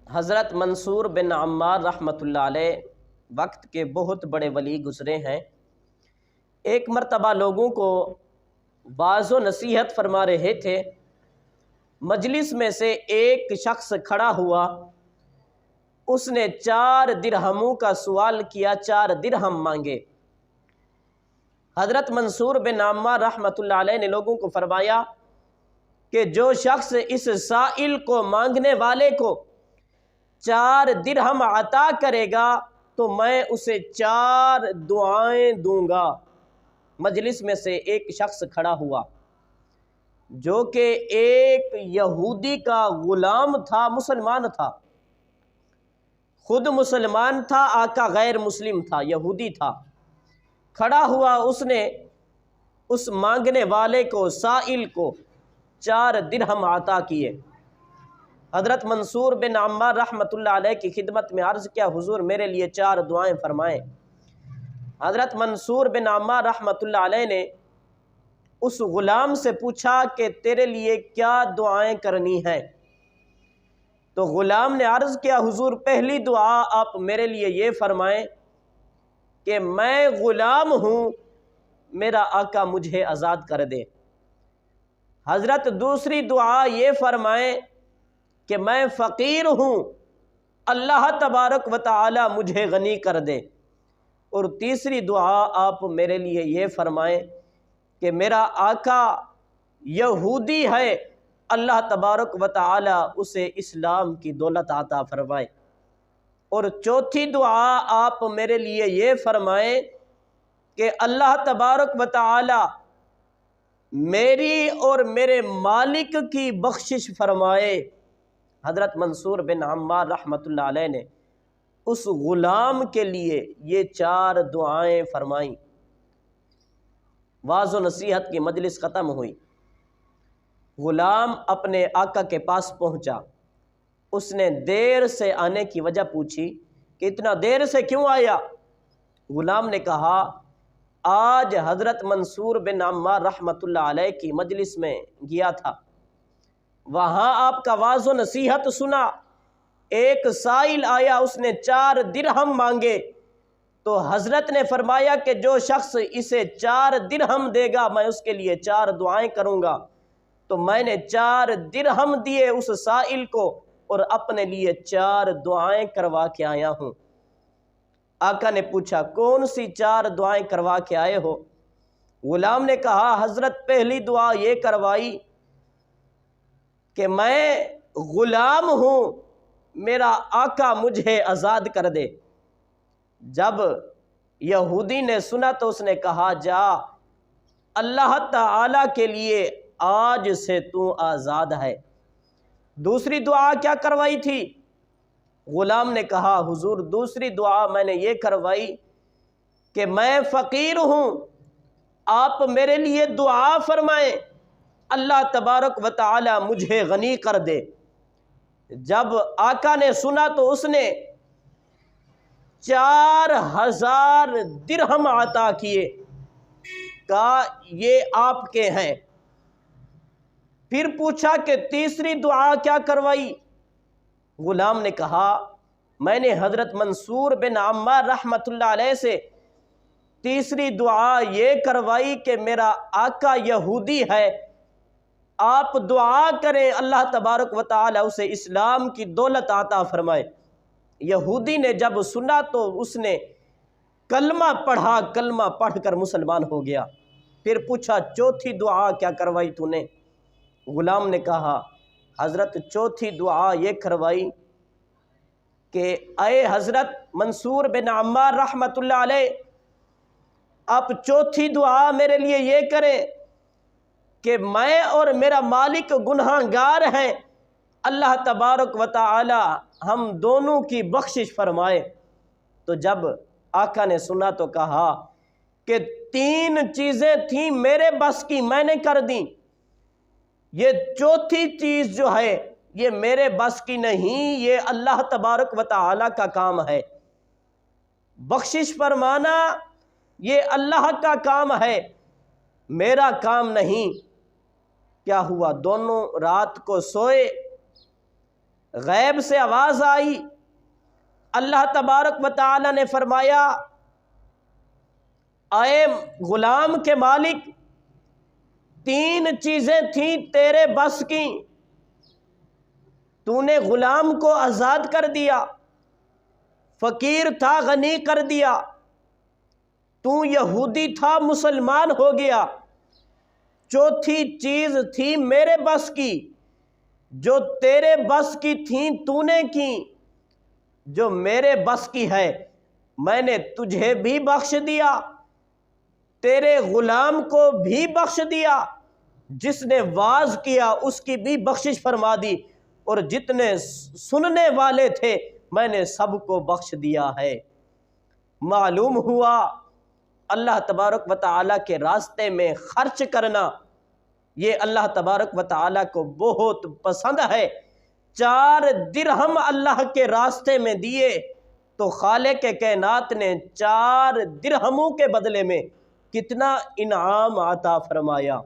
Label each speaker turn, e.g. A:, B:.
A: حضرت منصور بن عمار رحمۃ اللہ علیہ وقت کے بہت بڑے ولی گزرے ہیں۔ ایک مرتبہ لوگوں کو واعظ و نصیحت فرما رہے تھے، مجلس میں سے ایک شخص کھڑا ہوا، اس نے 4 درہموں کا سوال کیا، 4 درہم مانگے۔ حضرت منصور بن عمار رحمۃ اللہ علیہ نے لوگوں کو فرمایا کہ جو شخص اس سائل کو، مانگنے والے کو 4 درہم عطا کرے گا تو میں اسے 4 دعائیں دوں گا۔ مجلس میں سے ایک شخص کھڑا ہوا جو کہ ایک یہودی کا غلام تھا، مسلمان تھا، خود مسلمان تھا، آقا غیر مسلم تھا، یہودی تھا۔ کھڑا ہوا، اس نے اس مانگنے والے کو، سائل کو 4 درہم عطا کیے۔ حضرت منصور بن عمار رحمۃ اللہ علیہ کی خدمت میں عرض کیا، حضور میرے لیے 4 دعائیں فرمائیں۔ حضرت منصور بن عمار رحمۃ اللہ علیہ نے اس غلام سے پوچھا کہ تیرے لیے کیا دعائیں کرنی ہیں؟ تو غلام نے عرض کیا، حضور پہلی دعا آپ میرے لیے یہ فرمائیں کہ میں غلام ہوں، میرا آقا مجھے آزاد کر دے۔ حضرت دوسری دعا یہ فرمائیں کہ میں فقیر ہوں، اللہ تبارک و تعالی مجھے غنی کر دے۔ اور تیسری دعا آپ میرے لیے یہ فرمائیں کہ میرا آقا یہودی ہے، اللہ تبارک و تعالی اسے اسلام کی دولت عطا فرمائے۔ اور چوتھی دعا آپ میرے لیے یہ فرمائیں کہ اللہ تبارک و تعالی میری اور میرے مالک کی بخشش فرمائے۔ حضرت منصور بن عمار رحمۃ اللہ علیہ نے اس غلام کے لیے یہ 4 دعائیں فرمائیں۔ واعظ و نصیحت کی مجلس ختم ہوئی، غلام اپنے آقا کے پاس پہنچا، اس نے دیر سے آنے کی وجہ پوچھی کہ اتنا دیر سے کیوں آیا؟ غلام نے کہا آج حضرت منصور بن عمار رحمۃ اللہ علیہ کی مجلس میں گیا تھا، وہاں آپ کا واعظ و نصیحت سنا، ایک سائل آیا، اس نے 4 درہم مانگے، تو حضرت نے فرمایا کہ جو شخص اسے 4 درہم دے گا میں اس کے لیے 4 دعائیں کروں گا۔ تو میں نے 4 درہم دیے اس سائل کو اور اپنے لیے 4 دعائیں کروا کے آیا ہوں۔ آقا نے پوچھا کون سی 4 دعائیں کروا کے آئے ہو؟ غلام نے کہا حضرت پہلی دعا یہ کروائی کہ میں غلام ہوں، میرا آقا مجھے آزاد کر دے۔ جب یہودی نے سنا تو اس نے کہا جا، اللہ تعالی کے لیے آج سے تو آزاد ہے۔ دوسری دعا کیا کروائی تھی؟ غلام نے کہا حضور دوسری دعا میں نے یہ کروائی کہ میں فقیر ہوں، آپ میرے لیے دعا فرمائیں اللہ تبارک و تعالی مجھے غنی کر دے۔ جب آقا نے سنا تو اس نے 4000 درہم عطا کیے، کہا یہ آپ کے ہیں۔ پھر پوچھا کہ تیسری دعا کیا کروائی؟ غلام نے کہا میں نے حضرت منصور بن عمار رحمۃ اللہ علیہ سے تیسری دعا یہ کروائی کہ میرا آقا یہودی ہے، آپ دعا کریں اللہ تبارک و تعالی اسے اسلام کی دولت عطا فرمائے۔ یہودی نے جب سنا تو اس نے کلمہ پڑھا، کلمہ پڑھ کر مسلمان ہو گیا۔ پھر پوچھا چوتھی دعا کیا کروائی تو نے؟ غلام نے کہا حضرت چوتھی دعا یہ کروائی کہ اے حضرت منصور بن عمار رحمۃ اللہ علیہ، آپ چوتھی دعا میرے لیے یہ کریں کہ میں اور میرا مالک گناہ گار ہیں، اللہ تبارک و تعالی ہم دونوں کی بخشش فرمائے۔ تو جب آقا نے سنا تو کہا کہ 3 چیزیں تھیں میرے بس کی، میں نے کر دیں، یہ چوتھی چیز جو ہے یہ میرے بس کی نہیں، یہ اللہ تبارک و تعالی کا کام ہے، بخشش فرمانا یہ اللہ کا کام ہے، میرا کام نہیں۔ کیا ہوا؟ دونوں رات کو سوئے، غیب سے آواز آئی، اللہ تبارک و تعالی نے فرمایا اے غلام کے مالک، 3 چیزیں تھیں تیرے بس کی، تو نے غلام کو آزاد کر دیا، فقیر تھا غنی کر دیا، تو یہودی تھا مسلمان ہو گیا۔ چوتھی چیز تھی میرے بس کی، جو تیرے بس کی تھیں تو نے کی، جو میرے بس کی ہے میں نے تجھے بھی بخش دیا، تیرے غلام کو بھی بخش دیا، جس نے واعظ کیا اس کی بھی بخشش فرما دی، اور جتنے سننے والے تھے میں نے سب کو بخش دیا ہے۔ معلوم ہوا اللہ تبارک و تعالیٰ کے راستے میں خرچ کرنا یہ اللہ تبارک و تعالیٰ کو بہت پسند ہے۔ 4 درہم اللہ کے راستے میں دیے تو خالق کائنات نے 4 درہموں کے بدلے میں کتنا انعام عطا فرمایا۔